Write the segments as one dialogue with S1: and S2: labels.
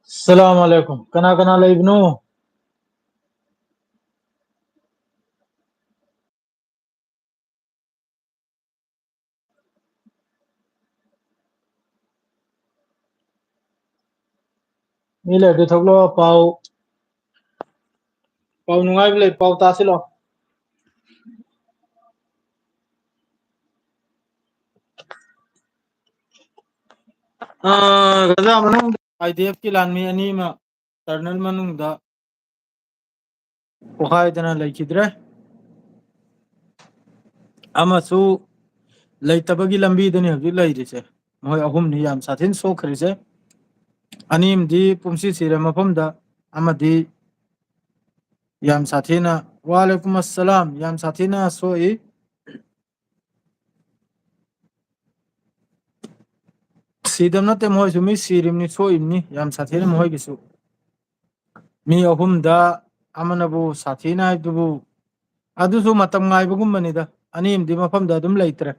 S1: السلام عليكم كنا لابنو mile de thoglo pau nungai bile pau tasilo gaza manung idf ki lanmi ani ma terminal manung da okhai dana laikidre amasu leitabagi lambi dani haju lairise moi ahum ni yam sathin sokrise anim di pumsi sire mafamda amadi yam sathina wa alaikum assalam yam sathina soi sidam na te moi sumi sirim ni soimni yam sathina moi gisu mi ahumda amanabu sathina dubu adusu matam ngaibugumbani da anim di mafamda adum leitre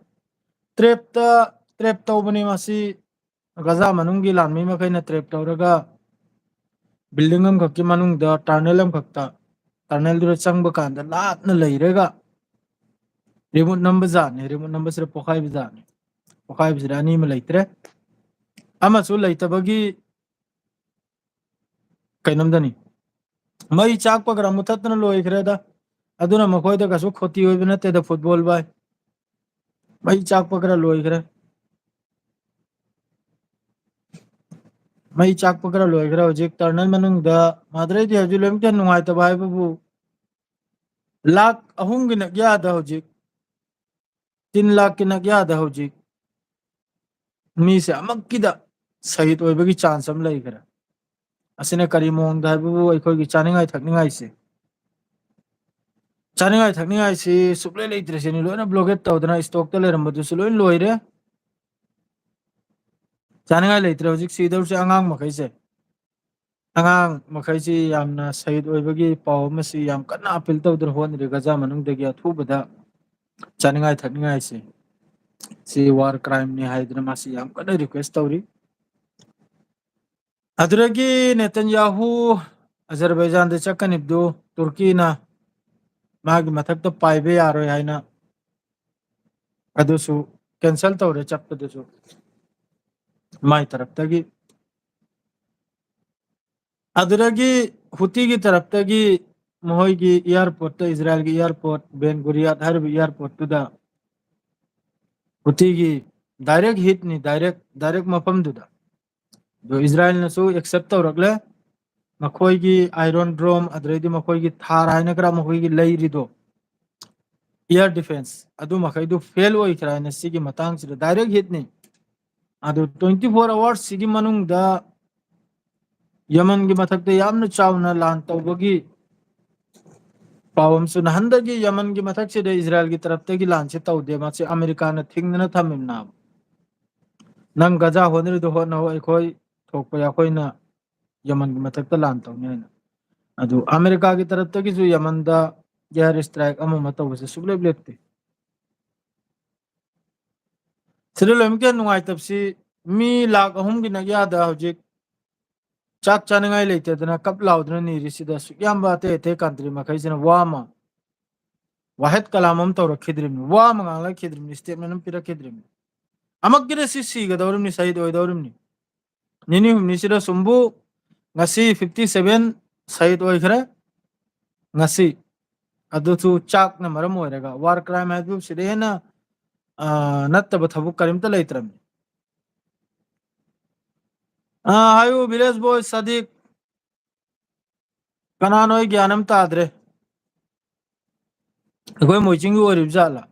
S1: trap tawbani masi gaza manungi lanmi makaina trap tawraga building am khakki manungda tunnel am khakta tunnel dura changba kanda latna leirega remote number zani remote number sira pokhai bizani ani ma leitre ama su leitabagi kainamdani mai chak pagra mutatna loikreda aduna makoida kasu khoti hoibna te da football bai mai chak pagra loikre mai chak pakra loigra hojik tunnel manungda madre di haju lem kan nungai ta bai bu lak ahung gina gya da hojik 3 lakh ki nagya da hojik mi se amak kida sahit oibagi chance am leikra asine kari mong da bu aikoi gi chaningai thakningai se chaningai thakningai se suple leitre se ni loina blockade tawdana stock ta lerambadu su loin loire chaningai leitre hojik sidau se angang makai se angang makai si yamna sahit oibagi paw masi yam kana apil tawdar hon re gaza manung de gya thubada chaningai thakningai se si war crime ni haidna masi yam kana request tawri aduragi Netanyahu Azerbaijan de chakanibdu Turkey na magi mathakta paibe yaroi haina adusu cancel tawre chappadusu mai taraftagi aduragi Houthi gi taraftagi mohoi gi airport ta Israel gi airport Ben Gurion harbi airport tuda Houthi gi direct hit ni direct mafam duda do Israel na su accept tawrakle makhoi gi Iron Dome adredi makhoi gi thar haina kra makhoi gi leirido air defense adu makai du fail oi kra na sigi matang sida direct hit ni adu 24 hours sigi manung da Yemen gi mathakte yamna chawna lan tawbagi pawam su nahandagi Yemen gi mathak se de Israel gi taraf te gi lan se tawde ma se America na thingna thamim na nang gaza honri do hon ho khoi thokpa ya khoi na Yemen gi mathakta lan tawne na adu America gi taraf te gi ju Yemen da air strike ama matawse subleb lepte Sirlem ke nungai tapsi mi lak ahum gi nagya da hojik chak chaningai leite dana kap laudna ni risida sukyamba te country makai sina wama wahed kalamam tawra khidrim wama ngala khidrim statement am pira khidrim amak gire si ga dawrim ni sahid oi dawrim ni nini hum ni sida sumbu ngasi 57 sahid oi khare ngasi adu chu chak na maram oirega war crime hadu sidena nattaba thabuk karimta leitram hayu village boy Sadiq kananoi gyanam tadre akoi moichingi orib jala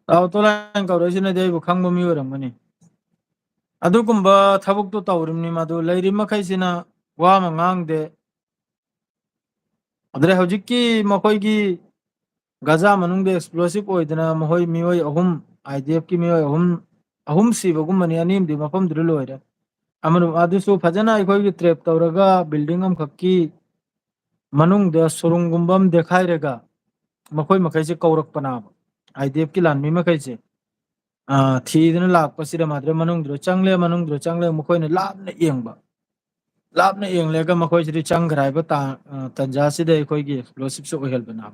S1: taw tolan kawresina dei bu khangba mi oramani adukumba thabuk to tawrimni madu leiri makhaisina wa ma ngangde adre hojikki makoi gi gaza manungde explosive oidana mahoi mioi ahum idf ki mioi ahum sibagumani anim di mafam dru loira amanu adusu phajana ikoi gi trap tawraga building am khakki manungda surungumbam dekhairega makoi makaise kaurak panaba idf ki lan mi makaise ꯊꯤꯗꯅ ꯂꯥꯛꯄꯁꯤꯗ ꯃꯥꯗ꯭ꯔꯦ ꯃꯅꯨꯡꯗꯨꯗ ꯆꯪꯂꯦ ꯃꯈꯣꯏꯅ ꯂꯥꯞꯅ ꯌꯦꯡꯕ ꯂꯥꯞꯅ ꯌꯦꯡꯂꯒ ꯃꯈꯣꯏꯁꯤꯗꯤ ꯆꯪꯈ꯭ꯔꯦ ꯍꯥꯏꯕ ꯇꯥꯟꯖꯥꯁꯤꯗ ꯑꯩꯈꯣꯏꯒꯤ ꯑꯦꯛꯁꯄ꯭ꯂꯣꯁꯤꯞꯁꯨ ꯑꯣꯏꯍꯟꯕꯅ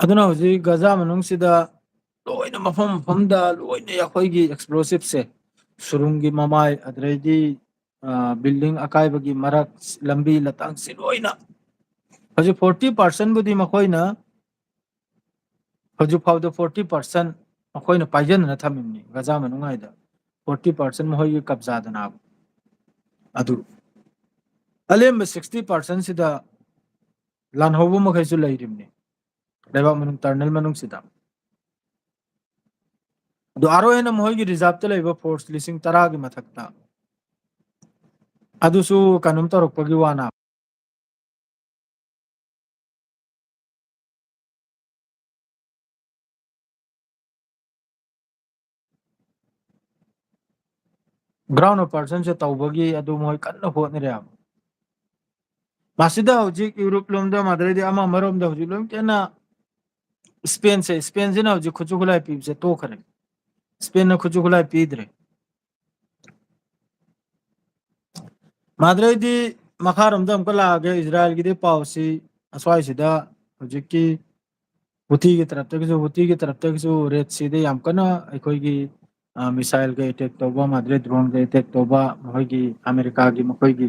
S1: ꯑꯗꯨꯅ ꯍꯧꯖꯤꯛ ꯒꯖꯥ ꯃꯅꯨꯡꯁꯤꯗ ꯂꯣꯏꯅ ꯃꯐꯝ ꯃꯐꯝꯗ ꯂꯣꯏꯅ ꯑꯩꯈꯣꯏꯒꯤ ꯑꯦꯛꯁꯄ꯭ꯂꯣꯁꯤꯞꯁꯦ ꯁꯨꯔꯨꯡꯒꯤ ꯃꯃꯥꯏ ꯑꯗꯩꯗꯤ ꯕꯤꯜꯗꯤꯡ ꯑꯀꯥꯏꯕꯒꯤ ꯃꯔꯛ ꯂꯝꯕꯤ ꯂꯇꯥꯡꯁꯤ ꯂꯣꯏꯅ ꯍꯧꯖꯤꯛ 40% ꯃꯈꯣꯏꯅ ꯍꯧꯖꯤꯛ ꯐꯥꯎꯗ 40% ꯃꯈꯣꯏꯅ ꯄꯥꯏꯖꯟꯅꯅ ꯊꯝꯃꯤꯕꯅꯤ ꯒꯖꯥ ꯃꯅꯨꯡꯉꯥꯏꯗ 40% ꯃꯈꯣꯏꯒꯤ ꯀब्ꯖꯥꯗꯅ ꯑꯗꯨ ꯑꯂꯦꯝꯕ 60% ꯁꯤꯗ ꯂꯥꯟꯍꯧꯕ ꯃꯈꯩꯁꯨ ꯂꯩꯔꯤꯕꯅꯤ ꯂꯩꯕꯥꯛ ꯃꯅꯨꯡ ꯇꯔꯅꯦꯜ ꯃꯅꯨꯡꯁꯤꯗ ꯑꯗꯨ ꯑꯔꯣꯏꯅ ꯃꯈꯣꯏꯒꯤ ꯔꯤꯖꯥꯕꯇ ꯂꯩꯕ ꯐꯣꯔꯁ 10,000ꯒꯤ ꯃꯊꯛꯇ ꯑꯗꯨꯁꯨ ꯀꯩꯅꯣꯝ ꯇꯧꯔꯛꯄꯒꯤ ꯋꯥꯅ ꯒ꯭ꯔꯥꯎꯟ ꯑꯣꯄꯔꯦꯁꯟꯁꯦ ꯇꯧꯕꯒꯤ ꯑꯗꯨ ꯃꯣꯏ ꯀꯟꯅ ꯍꯣꯠꯅꯔꯦ ꯃꯁꯤꯗ ꯍꯧꯖꯤꯛ ꯌꯨꯔꯣꯞ ꯂꯣꯝꯗ ꯃꯥꯗꯩꯗꯤ ꯑꯃꯔꯣꯝꯗ ꯍꯧꯖꯤꯛ ꯂꯣꯏꯅ ꯀꯟꯅ ꯁ꯭ꯄꯦꯟꯁꯤꯅ ꯍꯧꯖꯤꯛ ꯈꯨꯠꯁꯨ ꯈꯨꯠꯂꯥꯏ ꯄꯤꯕꯁꯦ ꯇꯣꯛꯈ꯭ꯔꯦ ꯁ꯭ꯄꯦꯟꯅ ꯈꯨꯠꯁꯨ ꯈꯨꯠꯂꯥꯏ ꯄꯤꯗ꯭ꯔꯦ ꯃꯥꯗ꯭ꯔꯩꯗꯤ ꯃꯈꯥꯔꯣꯝꯗ ꯑꯃꯨꯛꯀ ꯂꯥꯛꯑꯒꯦ ꯏꯖꯔꯥꯏꯜꯒꯤꯗꯤ ꯄꯥꯎꯁꯤ ꯑꯁ꯭ꯋꯥꯏꯁꯤꯗ ꯍꯧꯖꯤꯛꯀꯤ ꯍꯨꯇꯤꯒꯤ ꯇꯔꯞꯇꯒꯤꯁꯨ ꯔꯦꯠ ꯁꯤꯗ ꯌꯥꯝ ꯀꯟꯅ ꯑꯩꯈꯣꯏꯒꯤ ꯃꯤꯁꯥꯏꯜꯒ ꯑꯦꯇꯦꯛ ꯇꯧꯕ ꯃꯥꯗ꯭ꯔꯦ ꯗ꯭ꯔꯣꯟꯒ ꯑꯦꯇꯦꯛ ꯇꯧꯕ ꯃꯈꯣꯏꯒꯤ ꯑꯃꯦꯔꯤꯀꯥꯒꯤ ꯃꯈꯣꯏꯒꯤ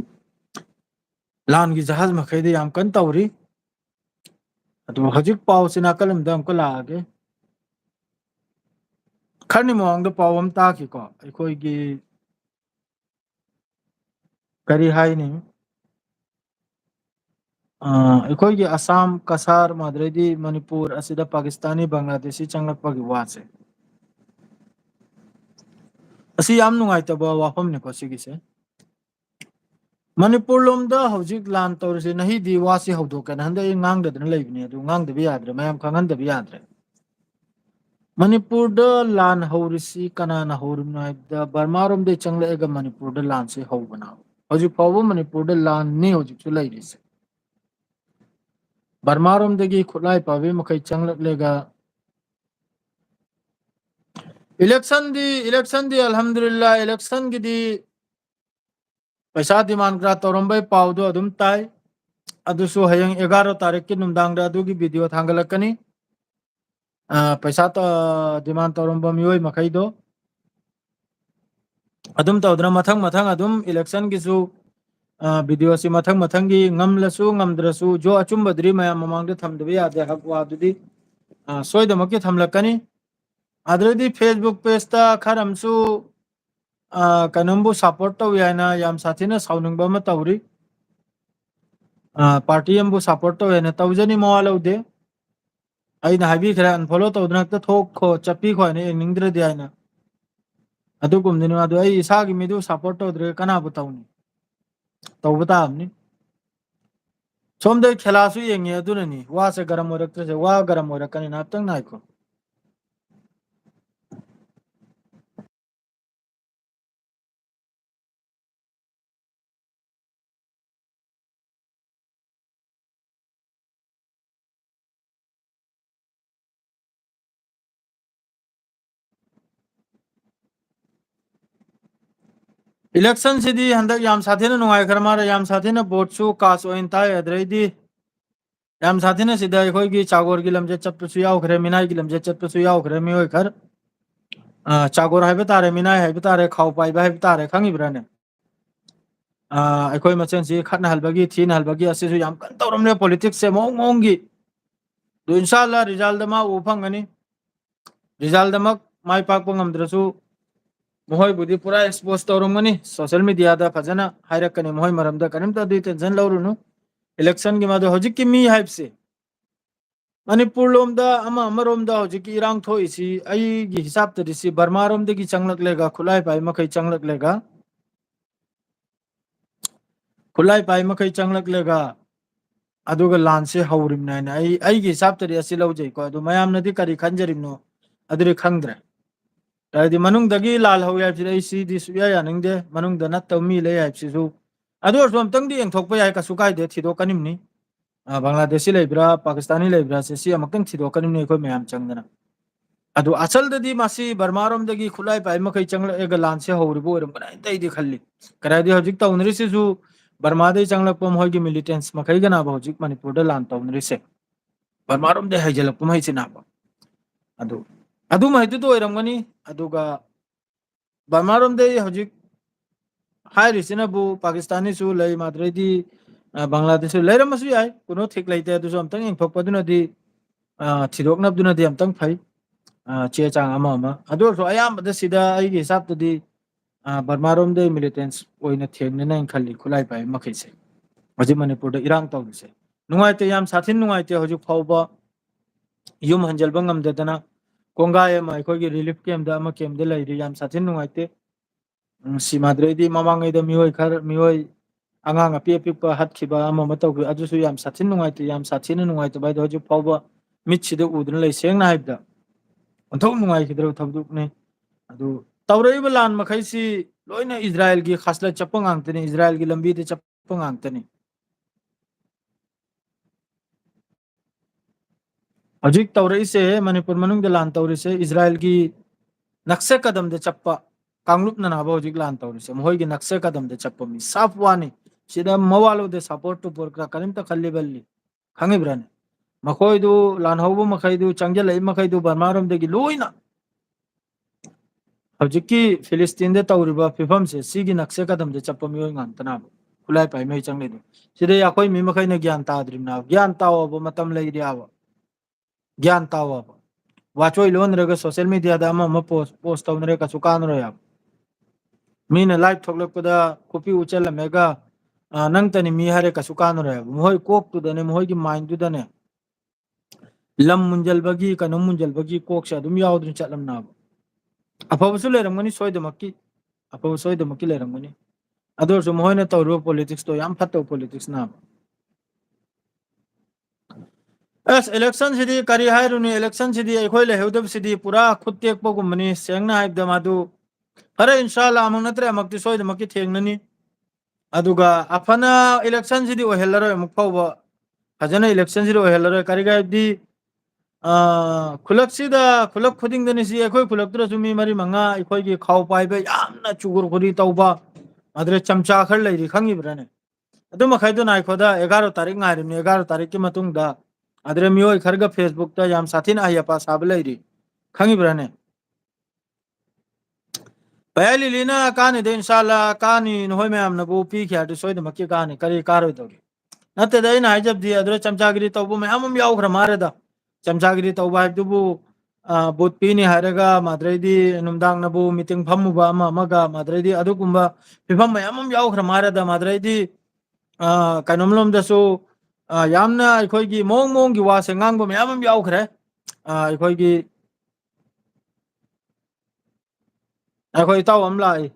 S1: ꯂꯥꯟꯒꯤ ꯖꯍꯥꯖ ꯃꯈꯩꯗꯤ ꯌꯥꯝ ꯀꯟꯅ ꯇꯧꯔꯤ ꯑꯗꯨ ꯍꯧꯖꯤꯛ ꯄꯥꯎꯁꯤ ꯅꯥꯀꯜꯂꯝꯗ ꯑꯃꯨꯛꯀ ꯂꯥꯛꯑꯒꯦ ꯈꯔꯅꯤ ꯃꯃꯥꯡꯗ ꯄꯥꯎ ꯑꯃ ꯇꯥꯈꯤꯀꯣ ꯑꯩꯈꯣꯏꯒꯤ ꯀꯔꯤ ꯍꯥꯏꯅꯤ ꯑꯩꯈꯣꯏꯒꯤ ꯑꯁꯥꯝ ꯀꯁꯥꯔ ꯃꯗꯩꯗꯤ ꯃꯅꯤꯄꯨꯔ ꯑꯁꯤꯗ ꯄꯥꯀꯤꯁꯇꯥꯅꯤ ꯕꯪꯒ꯭ꯂꯥꯗꯦꯁꯤ ꯆꯪꯂꯛꯄꯒꯤ ꯋꯥꯁꯦ ꯑꯁꯤ ꯌꯥꯝ ꯅꯨꯡꯉꯥꯏꯇꯕ ꯋꯥꯐꯝꯅꯤꯀꯣ ꯁꯤꯒꯤꯁꯦ ꯃꯅꯤꯄꯨꯔ ꯂꯣꯝꯗ ꯍꯧꯖꯤꯛ ꯂꯥꯟ ꯇꯧꯔꯤꯁꯦ ꯅꯍꯤꯗꯤ ꯋꯥꯁꯤ ꯍꯧꯗꯣꯛꯀꯦꯅ ꯍꯟꯗꯛ ꯑꯩ ꯉꯥꯡꯗꯗꯅ ꯂꯩꯕꯅꯤ ꯑꯗꯨ ꯉꯥꯡꯗꯕ ꯌꯥꯗ꯭ꯔꯦ ꯃꯌꯥꯝ ꯈꯪꯍꯟꯗꯕ ꯌꯥꯗ꯭ꯔꯦ ꯃꯅꯤꯄꯨꯔꯗ ꯂꯥꯟ ꯍꯧꯔꯤꯁꯤ ꯀꯅꯥꯅ ꯍꯧꯔꯤꯕꯅꯣ ꯍꯥꯏꯕꯗ ꯕꯔꯃꯥꯔꯣꯝꯗꯒꯤ ꯆꯪꯂꯛꯑꯒ ꯃꯅꯤꯄꯨꯔꯗ ꯂꯥꯟꯁꯤ ꯍꯧꯕꯅ ꯍꯧꯖꯤꯛ ꯐꯥꯎꯕ ꯃꯅꯤꯄꯨꯔꯗ ꯂꯥꯟꯅꯤ ꯍꯧꯖꯤꯛꯁꯨ ꯂꯩꯔꯤꯁꯦ ꯕꯔꯃꯥꯔꯣꯝꯗꯒꯤ ꯈꯨꯠꯂꯥꯏ ꯄꯥꯏꯕꯤ ꯃꯈꯩ ꯆꯪꯂꯛꯂꯒ ꯏꯂꯦꯛꯁꯟꯗꯤ ꯑꯜꯍꯝꯗꯨꯂꯤꯜꯂꯥ ꯏꯂꯦꯛꯁꯟꯒꯤꯗꯤ ꯄꯩꯁꯥ ꯗꯤꯃꯥꯟ ꯈꯔ ꯇꯧꯔꯝꯕꯩ ꯄꯥꯎꯗꯣ ꯑꯗꯨꯝ ꯇꯥꯏ ꯑꯗꯨꯁꯨ ꯍꯌꯦꯡ 11 ꯇꯥꯔꯤꯛꯀꯤ ꯅꯨꯡꯗꯥꯡꯗ ꯑꯗꯨꯒꯤ ꯚꯤꯗꯤꯑꯣ ꯊꯥꯡꯒꯠꯂꯛꯀꯅꯤ ꯄꯩꯁꯥ ꯗꯤꯃꯥꯟ ꯇꯧꯔꯝꯕ ꯃꯤꯑꯣꯏ ꯃꯈꯩꯗꯣ ꯑꯗꯨꯝ ꯇꯧꯗꯅ ꯃꯊꯪ ꯑꯗꯨꯝ ꯏꯂꯦꯛꯁꯟꯒꯤꯁꯨ ꯚꯤꯗꯤꯑꯣꯁꯤ ꯃꯊꯪꯒꯤ ꯉꯝꯂꯁꯨ ꯉꯝꯗ꯭ꯔꯁꯨ ꯑꯆꯨꯝꯕꯗꯨꯗꯤ ꯃꯌꯥꯝ ꯃꯃꯥꯡꯗ ꯊꯝꯗꯕ ꯌꯥꯗꯦ ꯍꯛ ꯋꯥꯗꯨꯗꯤ ꯁꯣꯏꯗꯃꯛꯀꯤ ꯊꯝꯂꯛꯀꯅꯤ ꯑꯗꯨꯗꯩꯗꯤ ꯐꯦꯁꯕꯨꯛ ꯄꯦꯖꯇ ꯈꯔ ꯑꯃꯁꯨ ꯀꯩꯅꯣꯝꯕꯨ ꯁꯞꯄꯣꯔꯠ ꯇꯧꯏ ꯍꯥꯏꯅ ꯌꯥꯝ ꯁꯥꯊꯤꯅ ꯁꯥꯎꯅꯤꯡꯕ ꯑꯃ ꯇꯧꯔꯤ ꯄꯥꯔꯇꯤ ꯑꯃꯕꯨ ꯁꯞꯄꯣꯔꯠ ꯇꯧꯋꯦꯅ ꯇꯧꯖꯅꯤ ꯃꯋꯥ ꯂꯧꯗꯦ ꯑꯩꯅ ꯍꯥꯏꯕꯤꯈ꯭ꯔꯦ ꯑꯟꯐꯣꯂꯣ ꯇꯧꯗꯅ ꯍꯦꯛꯇ ꯊꯣꯛꯈꯣ ꯆꯠꯄꯤꯈꯣ ꯍꯥꯏꯅ ꯌꯦꯡꯅꯤꯡꯗ꯭ꯔꯗꯤ ꯍꯥꯏꯅ ꯑꯗꯨꯒꯨꯝꯕꯗꯨꯅꯤ ꯑꯗꯨ ꯑꯩ ꯏꯁꯥꯒꯤ ꯃꯤꯗꯨ ꯁꯞꯄꯣꯔꯠ ꯇꯧꯗ꯭ꯔꯦ ꯀꯅꯥꯕꯨ ꯇꯧꯅꯤ ꯇꯧꯕ ꯇꯥꯕꯅꯤ ꯁꯣꯝꯗ ꯈꯦꯂꯥꯁꯨ ꯌꯦꯡꯉꯤ ꯑꯗꯨꯅꯅꯤ ꯋꯥꯁꯦ ꯒꯔꯝ ꯑꯣꯏꯔꯛꯇ꯭ꯔꯤꯁꯦ ꯋꯥ ꯒꯔꯝ ꯑꯣꯏꯔꯛꯀꯅꯤ ꯉꯥꯏꯍꯥꯛꯇꯪ ꯉꯥꯏꯈꯣ ꯏꯂꯦꯛꯁꯟꯁꯤꯗꯤ ꯍꯟꯗꯛ ꯌꯥꯝ ꯁꯥꯊꯤꯅ ꯅꯨꯡꯉꯥꯏꯈ꯭ꯔ ꯃꯥꯜꯂꯦ ꯌꯥꯝ ꯁꯥꯊꯤꯅ ꯚꯣꯠꯁꯨ ꯀꯥꯁ ꯑꯣꯏꯅ ꯇꯥꯏ ꯑꯗꯩꯗꯤ ꯌꯥꯝ ꯁꯥꯊꯤꯅ ꯁꯤꯗ ꯑꯩꯈꯣꯏꯒꯤ ꯆꯥꯒꯣꯔꯒꯤ ꯂꯝꯆꯠ ꯆꯠꯄꯁꯨ ꯌꯥꯎꯈ꯭ꯔꯦ ꯃꯤꯅꯥꯏꯒꯤ ꯂꯝꯆꯠ ꯆꯠꯄꯁꯨ ꯌꯥꯎꯈ꯭ꯔꯦ ꯃꯤꯑꯣꯏ ꯈꯔ ꯆꯥꯒꯣꯔ ꯍꯥꯏꯕ ꯇꯥꯔꯦ ꯃꯤꯅꯥꯏ ꯍꯥꯏꯕ ꯇꯥꯔꯦ ꯈꯥꯎ ꯄꯥꯏꯕ ꯍꯥꯏꯕ ꯇꯥꯔꯦ ꯈꯪꯉꯤꯕ꯭ꯔꯥꯅꯦ ꯑꯩꯈꯣꯏ ꯃꯁꯦꯟꯁꯤ ꯈꯠꯅꯍꯟꯕꯒꯤ ꯊꯤꯅꯍꯟꯕꯒꯤ ꯑꯁꯤꯁꯨ ꯌꯥꯝ ꯀꯟꯅ ꯇꯧꯔꯝꯂꯦ ꯄꯣꯂꯤꯇꯤꯛꯁꯁꯦ ꯃꯑꯣꯡꯒꯤ ꯑꯗꯨ ꯏꯟꯁꯥꯜꯂꯥ ꯔꯤꯖꯥꯜꯗ ꯃꯥ ꯎꯕ ꯐꯪꯒꯅꯤ ꯔꯤꯖꯥꯜꯗꯃꯛ ꯃꯥꯏ ꯄꯥꯛꯄ ꯉꯝꯗ꯭ꯔꯁꯨ ꯃꯈꯣꯏꯕꯨꯗꯤ ꯄꯨꯔꯥ ꯑꯦꯛꯁꯄꯣꯖ ꯇꯧꯔꯝꯒꯅꯤ ꯁꯣꯁꯤꯌꯦꯜ ꯃꯤꯗꯤꯌꯥꯗ ꯐꯖꯅ ꯍꯥꯏꯔꯛꯀꯅꯤ ꯃꯈꯣꯏ ꯃꯔꯝꯗ ꯀꯔꯤꯝꯇ ꯑꯗꯨꯏ ꯇꯦꯟꯁꯟ ꯂꯧꯔꯨꯅꯨ ꯏꯂꯦꯛꯁꯟꯒꯤ ꯃꯗꯨ ꯍꯧꯖꯤꯛꯀꯤ ꯃꯤ ꯍꯥꯏꯕꯁꯤ ꯃꯅꯤꯄꯨꯔ ꯂꯣꯝꯗ ꯑꯃꯔꯣꯝꯗ ꯍꯧꯖꯤꯛꯀꯤ ꯏꯔꯥꯡ ꯊꯣꯛꯏꯁꯤ ꯑꯩꯒꯤ ꯍꯤसाꯕꯇꯗꯤ ꯁꯤ ꯕꯔꯃꯥꯔꯣꯝꯗꯒꯤ ꯆꯪꯂꯛꯂꯒ ꯈꯨꯠꯂꯥꯏ ꯄꯥꯏ ꯃꯈꯩ ꯆꯪꯂꯛꯂꯒ ꯈꯨꯠꯂꯥꯏ ꯄꯥꯏ ꯃꯈꯩ ꯆꯪꯂꯛꯂꯒ ꯑꯗꯨꯒ ꯂꯥꯟꯁꯦ ꯍꯧꯔꯤꯕꯅꯤ ꯍꯥꯏꯅ ꯑꯩꯒꯤ ꯍꯤସାꯕꯇꯗꯤ ꯑꯁꯤ ꯂꯧꯖꯩꯀꯣ ꯑꯗꯨ ꯃꯌꯥꯝꯅꯗꯤ ꯀꯔꯤ ꯈꯟꯖꯔꯤꯕꯅꯣ ꯑꯗꯨꯗꯤ ꯈꯪꯗ꯭ꯔꯦ ꯍꯥꯏꯗꯤ ꯃꯅꯨꯡꯗꯒꯤ ꯂꯥꯜ ꯍꯧꯋꯤ ꯍꯥꯏꯕꯁꯤꯗꯤ ꯑꯩ ꯁꯤꯗꯤ ꯁꯨꯛꯌꯥ ꯌꯥꯅꯤꯡꯗꯦ ꯃꯅꯨꯡꯗ ꯅꯠꯇꯕ ꯃꯤ ꯂꯩ ꯍꯥꯏꯕꯁꯤꯁꯨ ꯑꯗꯨ ꯑꯣꯏꯔꯁꯨ ꯑꯝꯇꯪꯗꯤ ꯌꯦꯡꯊꯣꯛꯄ ꯌꯥꯏ ꯀꯩꯁꯨ ꯀꯥꯏꯗꯦ ꯊꯤꯗꯣꯛꯀꯅꯤꯕꯅꯤ बांग्लादेशी लेब्रा पाकिस्तानी लेब्रा से सी अमक्तंग थिदोकनी ने कोई मैम चंगदना अदु अचलददी मासी बर्मारोमदगी खुलाई पाई मखै चंगलएग लानसे हौरिबो ओरमगना इतैदि खल्ली करायदि हजिक तौनरिसिसु बर्मादे चंगलपम होगी मिलिटेंट्स मखै गना हजिक मणिपुरदा लान तौनरिसे बर्मारोमदे हैजलपम हैसिना अदु अदु महिदु तो ओरमगनी अदुगा बर्मारोमदे हजिक हायरिसिनाबु पाकिस्तानी सु लई माद्रेदी बांग्लादेश लेरमसु याय कुनो थिक लैते अदुसु अमतंग इंफोकपदुनदी थिदोकनबदुनदी अमतंग फै चे चांग अमा अमा अदुसु अयामबदा सिदा अइगी हिसाबतदी बर्मारोमदे मिलिटेंट्स ओइना थेंगनेना खल्ली खुलाई पाई मखैसे हजि मणिपुरदा इरांग तौरिसे नुंगाइते याम साथिन नुंगाइते हजि फावबा युम हंजलबा ngamdadana कोंगाय अमा अखोगी रिलीफ कैम्पदा अमा कैम्पदा लैरि याम साथिन नुंगाइते सिमाद्रेदी ममांगैदा मिहोय खर मिहोय angang api api pa hat khiba ama matau adusu yam satin nungaite yam satina nungaite bai hoju fawba mitchida udna lei sengna haibda onthok nungai khidro thabduk ne adu tawreiba lan makhaisi loina israel gi khasla chapang angtani israel gi lambi de chapang angtani hojik tawreise manipur manung de lan tawrise israel gi nakse kadam de chappa kanglup na na ba hojik lan tawrise mohoi gi nakse kadam de chappa mi saf wani sida mawalo de support to por karim ta khalli balli khangi brane makhoi du lan hawbu makhai du changjal ai makhai du barmarom de gi loina hojiki Filistin de tawriba fifam se sigi nakse kadam de chappa mi ngam tana khulai pai mai changle du sida ya koi mi makhai na gyan ta adrim na gyan tawa bo matam lai riawa gyan tawa wachoi lon rega social media da ma post tawnre ka sukan ro ya मीन लाइव थोलपदा copy उचल मेगा नंग तनी मी हरे का सुकान रे मोय कोक तु दने मोय की माइंड तु दने लम मुंजल बगी कनु मुंजल बगी कोक से अदुम यावदुन चलम ना अफबसु लेरमगनी सोयदमकी अफब सोयदमकी लेरमगनी अदोसु मोयने तौरो पॉलिटिक्स तो याम फतो पॉलिटिक्स ना एस इलेक्शन सिदी करी हायरुनी इलेक्शन सिदी एखोय लेहउदब सिदी पूरा खुत्तेक पगुमनी सेंगना हाइबदम अदु अरे इंशाल्लाह अमंग नत्रे अमक्ति सोयदमकी थेंगननी अदुगा अफना इलेक्शन सिदी ओहेलरो अमुक फावबा फजना इलेक्शन सिदी ओहेलरो करिगायदी खुलक खुलक खुदिंगदनी सि एखोय खुलकत्रसु मी मरी मंगा एखोयगी खाव पाइबे यामना चुगुर खुरी तौबा अदरे चमचा खर लैरि खंगिब्राने अदु मखैदु नायखोदा 11 तारिख ngarimni 11 तारिख की मतुंगदा अदरे मियोय खरगा फेसबुक ता याम साथिन आयपा साब लैरि खंगिब्राने पहली लीना कानी दे इंशाल्लाह कानी नहोय मैम नबु पी ख्यादु सोयदमकी कानी करी कारोय दौरी नते दे ना जब दी अदरे चमचागिरी तौबु मैम यावख्र मारेदा चमचागिरी तौबा हाइबदुबु बुत पीनी हायरगा माद्रेदी नुमदांग नबु मीटिंग फम्मुबा अमगा माद्रेदी अदुगुंबा फिफम मैम यावख्र मारेदा माद्रेदी कनोमलोमदसु यामना अखोयगी मोंग मोंगी वासे ngang मैम यावख्रे अखोयगी अखोय ताव अम लाई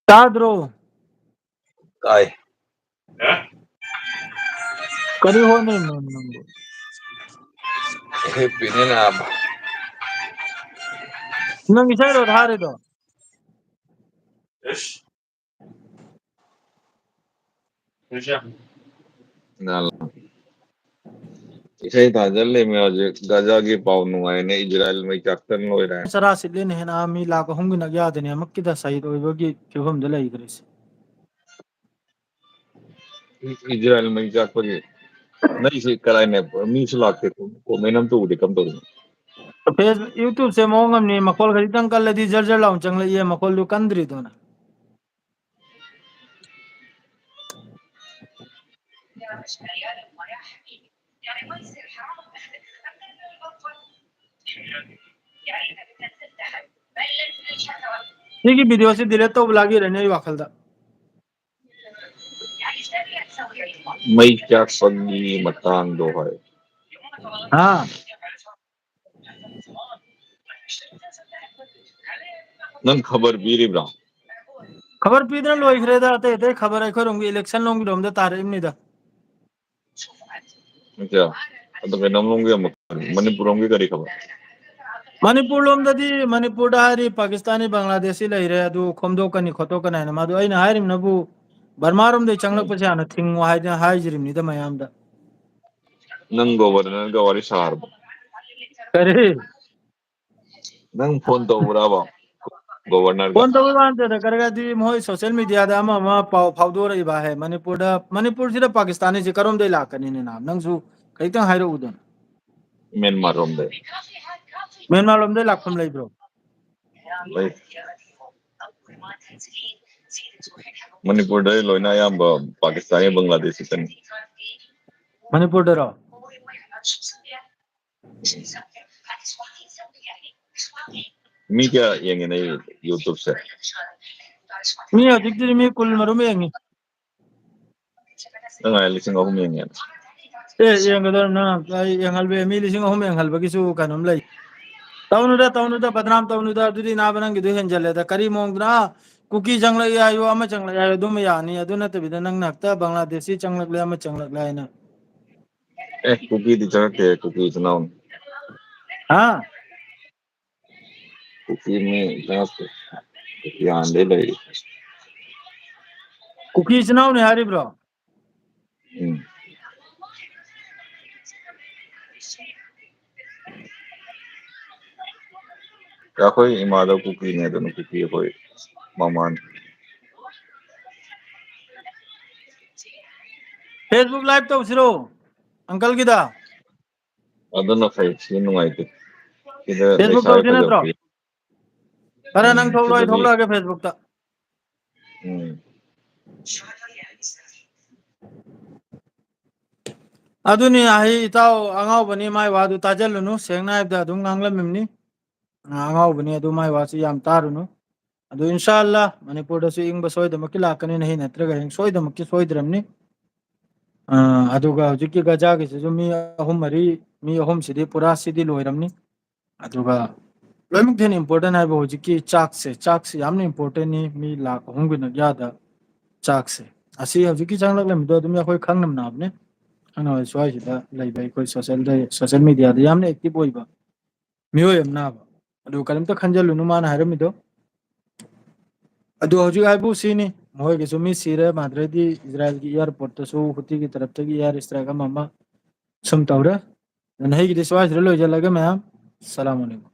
S1: ताद्रो
S2: काय
S1: करी होने नंगो
S2: हे पिने ना
S1: नंग इसाइरो धारे दो
S2: नाल इसे ताजल में आज गाजा की पाव नुआई ने इजराइल में चक्कर लोय रहा है
S1: सरा सिले ने ना मी लाग होंग न यादने मक्किदा सही ओइबगी फिवम दले इग्रेस
S2: इजराइल में चक्कर नहीं से कराई ने मी सुलाके को मेनम तो उड़े कम तो
S1: फेस यूट्यूब से मोंगम ने मकोल खरीदन कल लदी जर्जर लाउं चंगले ये मकोल दु कंद्री दोना ये वीडियो से डिलीट तो लागी रहने वाखल दा
S2: मई क्या पगी मतांग दो है
S1: हां
S2: नन खबर बीरी ब्रा
S1: खबर पीदन लोई खरेदा ते खबर है खरंग इलेक्शन लोंग डोम दा तारे इमनी दा
S2: अच्छा ꯑꯗꯣ ꯀꯩꯅꯣꯝꯂꯣꯝꯒꯤ ꯑꯃꯨꯛ ꯃꯅꯤꯄꯨꯔꯂꯣꯝꯒꯤ ꯀꯔꯤ ꯈꯕꯔ
S1: ꯃꯅꯤꯄꯨꯔ ꯂꯣꯝꯗꯗꯤ ꯃꯅꯤꯄꯨꯔꯗ ꯍꯥꯏꯔꯤ ꯄꯥꯀꯤꯁꯇꯥनी ꯕꯪꯒ꯭ꯂꯥꯗꯦशी ꯂꯩꯔꯦ ꯑꯗꯨ ꯈꯣꯝꯗꯣꯛꯀꯅꯤ ꯈꯣꯠꯇꯣꯛꯀꯅꯤ ꯍꯥꯏꯅ ꯃꯗꯨ ꯑꯩꯅ ꯍꯥꯏꯔꯤꯕꯅꯕꯨ ꯕꯔꯃꯥꯔꯣꯝꯗꯩ ꯆꯪꯂꯛꯄꯁꯦ ꯍꯥꯟꯅ ꯊꯤꯡꯉꯨ ꯍꯥꯏꯗꯅ ꯍꯥꯏꯖꯔꯤꯕꯅꯤꯗ ꯃꯌꯥꯝꯗ
S2: ꯅꯪ ꯒꯣꯕꯔꯅꯔꯒ ꯋꯥꯔꯤ ꯁꯥꯔꯕꯣ
S1: ꯀꯔꯤ
S2: ꯅꯪ ꯐꯣꯟ ꯇꯧꯕ꯭ꯔꯕ ꯒꯣꯕꯔꯅꯔꯒ
S1: ꯐꯣꯟ ꯇꯧꯕꯩ ꯋꯥ ꯅꯠꯇꯦꯗ ꯀꯔꯤꯒꯗꯤ ꯃꯣꯏ ꯁꯣꯁꯤꯌꯦꯜ ꯃꯤडियाꯗ ꯑꯃ ꯄꯥꯎ ꯐꯥꯎꯗꯣꯔꯛꯏꯕ ꯍꯥꯏ ꯃꯅꯤꯄꯨꯔꯁꯤꯗ ꯄꯥꯀꯤꯁꯇꯥꯅꯤꯁꯤ ꯀꯔꯣꯝꯗꯩ ꯂꯥꯛꯀꯅꯤꯅ ꯅꯪꯁꯨ ꯈꯤꯇꯪ ꯍꯥꯏꯔꯛꯎꯗꯅ
S2: ꯃ꯭ꯌꯥꯟꯃꯥꯔ ꯔꯣꯝꯗꯩ
S1: ꯃꯦꯟꯃꯥꯔ ꯂꯣꯝꯗꯩ ꯂꯥꯛꯐꯝ ꯂꯩꯕ꯭ꯔꯣ
S2: ꯂꯩ ꯃꯅꯤꯄꯨꯔꯗ ꯂꯣꯏꯅ ꯑꯌꯥꯝꯕ ꯄꯥꯀꯤꯁꯇꯥनी ꯕꯪꯒ꯭ꯂꯥꯗꯦꯁꯤ ꯆꯪꯉꯤ
S1: ꯃꯅꯤꯄꯨꯔꯗꯔꯣ
S2: ꯃꯤ ꯀꯌꯥ ꯌꯦꯡꯉꯤ ꯅꯪ ꯌꯨꯇꯨꯕꯁꯦ
S1: ꯃꯤ ꯍꯧꯖꯤꯛꯇꯤ ꯃꯤ 10 ꯃꯔꯨꯝ ꯌꯦꯡꯉꯤ
S2: ꯅꯪ ꯍꯥꯏ 3000 ꯌꯦꯡꯉꯦ
S1: ꯑꯦ ꯌꯦꯡꯒꯗꯧꯔꯝ ꯅꯪ ꯑꯩ ꯌꯦꯡꯍꯟꯕ ꯃꯤ 3000 ꯌꯦꯡꯍꯟꯕꯒꯤꯁꯨ ꯀꯩꯅꯣꯝ ꯂꯩ ꯇꯧꯅꯨꯗ ꯕꯗꯅꯥꯝ ꯇꯧꯅꯨꯗ ꯑꯗꯨꯗꯤ ꯅꯥꯕ ꯅꯪꯒꯤꯗꯨ ꯍꯦꯟꯖꯜꯂꯦꯗ ꯀꯔꯤ ꯃꯑꯣꯡꯗꯅ ꯀꯨꯀꯤ ꯆꯪꯂꯛꯑꯦ ꯍꯥꯏꯌꯨ ꯑꯃ ꯆꯪꯂꯛꯑꯦ ꯍꯥꯏꯌꯨ ꯑꯗꯨꯝ ꯌꯥꯅꯤ ꯑꯗꯨ ꯅꯠꯇꯕꯤꯗ ꯅꯪꯅ ꯍꯦꯛꯇ ꯕꯪꯒ꯭ꯂꯥꯗꯦꯁꯤ ꯆꯪꯂꯛꯂꯦ ꯑꯃ ꯆꯪꯂꯛꯂꯦ ꯍꯥꯏꯅ
S2: ꯀꯨꯀꯤꯗꯤ ꯆꯪꯉꯛꯇꯦ ꯀꯨꯀꯤ ꯏꯆꯤꯟ ꯏꯅꯥꯎꯅꯤ
S1: ꯍꯥ
S2: ꯀꯨꯀꯤ ꯃꯤ ꯆꯪꯉꯛꯇꯦ ꯀꯨꯀꯤ ꯍꯥꯟꯅꯗꯩ ꯂꯩꯔꯤ
S1: ꯀꯨꯀꯤ ꯏꯆꯤꯟ ꯏꯅꯥꯎꯅꯤ ꯍꯥꯏꯔꯤꯕ꯭ꯔꯣ
S2: ꯎꯝ ꯑꯩꯈꯣꯏ ꯏꯃꯥꯗꯣ ꯀꯨꯀꯤꯅꯦ ꯑꯗꯨꯅ ꯀꯨꯀꯤ ꯑꯩꯈꯣꯏ ꯃꯃꯥꯅꯤ
S1: ꯐꯦꯁꯕꯨꯛ ꯂꯥꯏꯚ ꯇꯧꯁꯤꯔꯣ ꯑꯪꯀꯜꯒꯤꯗ
S2: ꯑꯗꯨꯅ ꯐꯩ ꯁꯤ ꯅꯨꯡꯉꯥꯏꯇꯦ ꯁꯤꯗ
S1: ꯐꯦꯁꯕꯨꯛ
S2: ꯂꯩꯁꯥꯕꯤ
S1: ꯇꯧꯁꯤ ꯅꯠꯇ꯭ꯔꯣ
S2: ꯐꯖꯕꯤ
S1: ꯈꯔ ꯅꯪ ꯊꯣꯛꯂꯛꯑꯣ ꯑꯩ
S2: ꯁꯤꯗꯗꯤ
S1: ꯊꯣꯛꯂꯛꯑꯒꯦ ꯐꯦꯁꯕꯨꯛꯇ
S2: ꯎꯝ
S1: ꯑꯗꯨꯅꯤ ꯍꯩ ꯏꯇꯥꯎ ꯑꯉꯥꯎꯕꯅꯤ ꯃꯥꯏ ꯋꯥꯗꯨ ꯇꯥꯖꯜꯂꯨꯅꯨ ꯁꯦꯡꯅ ꯍꯥꯏꯕꯗ ꯑꯗꯨꯝ ꯉꯥꯡꯂꯝꯃꯤꯕꯅꯤ ꯑꯉꯥꯎꯕꯅꯤ ꯑꯗꯨ ꯃꯥꯏ ꯋꯥꯁꯤ ꯌꯥꯝ ꯇꯥꯔꯨꯅꯨ ꯑꯗꯨ ꯏꯟꯁꯥ ꯑꯜꯂꯥ ꯃꯅꯤꯄꯨꯔꯗꯁꯨ ꯏꯪꯕ ꯁꯣꯏꯗꯅꯃꯛꯀꯤ ꯂꯥꯛꯀꯅꯤꯅ ꯍꯌꯦꯡ ꯅꯠꯇ꯭ꯔꯒ ꯍꯌꯦꯡ ꯁꯣꯏꯗꯅꯃꯛꯀꯤ ꯁꯣꯏꯗ꯭ꯔꯕꯅꯤ ꯑꯗꯨꯒ ꯍꯧꯖꯤꯛꯀꯤ ꯒꯖꯥꯒꯤꯁꯤꯁꯨ ꯃꯤ 3-4 ꯃꯤ 3ꯁꯤꯗꯤ ꯄꯨꯔꯥ ꯁꯤꯗꯤ ꯂꯣꯏꯔꯝꯅꯤ ꯑꯗꯨꯒ ꯂꯣꯏꯅꯃꯛ ꯍꯦꯟꯅ ꯏꯝꯄꯣꯔꯇꯦꯟ ꯍꯥꯏꯕ ꯍꯧꯖꯤꯛꯀꯤ ꯆꯥꯛꯁꯦ ꯌꯥꯝꯅ ꯏꯝꯄꯣꯔꯇꯦꯟꯅꯤ ꯃꯤ 3,00,000ꯒꯤ ꯅꯛꯌꯥꯗ ꯆꯥꯛꯁꯦ ꯑꯁꯤ ꯍꯧꯖꯤꯛꯀꯤ ꯆꯪꯂꯛꯂꯝꯃꯤꯗꯣ ꯑꯗꯨꯝ ꯑꯩꯈꯣꯏ ꯈꯪꯅꯕꯅꯦ ꯁ꯭ꯋꯥꯏꯁꯤꯗ ꯂꯩꯕ ꯑꯩꯈꯣꯏ ꯁꯣꯁꯤꯌꯦꯜ ꯃꯤꯗꯤꯌꯥꯗ ꯌꯥꯝꯅ ꯑꯦꯛꯇꯤꯚ ꯑꯣꯏꯕ ꯃꯤꯑꯣꯏ ꯑꯃ ꯅꯥꯕ ꯑꯗꯨ ꯀꯔꯤꯝꯇ ꯈꯟꯖꯤꯜꯂꯨꯅꯨ ꯃꯥꯅ ꯍꯥꯏꯔꯝꯃꯤꯗꯣ ꯑꯗꯨ ꯍꯧꯖꯤꯛ ꯍꯥꯏꯕꯨ ꯁꯤꯅꯤ ꯃꯈꯣꯏꯒꯤꯁꯨ ꯃꯤ ꯁꯤꯔꯦ ꯃꯥꯗ꯭ꯔꯦꯗꯤ ꯏꯖꯔꯥꯏꯜꯒꯤ ꯏꯌꯥꯔꯄꯣꯔꯠꯇꯁꯨ ꯍꯨꯇꯤꯒꯤ ꯇꯔꯞꯇꯒꯤ ꯏꯌꯥꯔ ꯏꯁꯇ꯭राꯏꯛ ꯑꯃ ꯁꯨꯝ ꯇꯧꯔꯦ ꯑꯗꯨꯅ ꯑꯩꯒꯤꯗꯤ ꯁ꯭ꯋꯥꯏꯁꯤꯗ ꯂꯣꯏꯁꯤꯜꯂꯒꯦ ꯃꯌꯥꯝ ꯁꯂꯥꯝ ꯑꯂꯩꯀꯨꯝ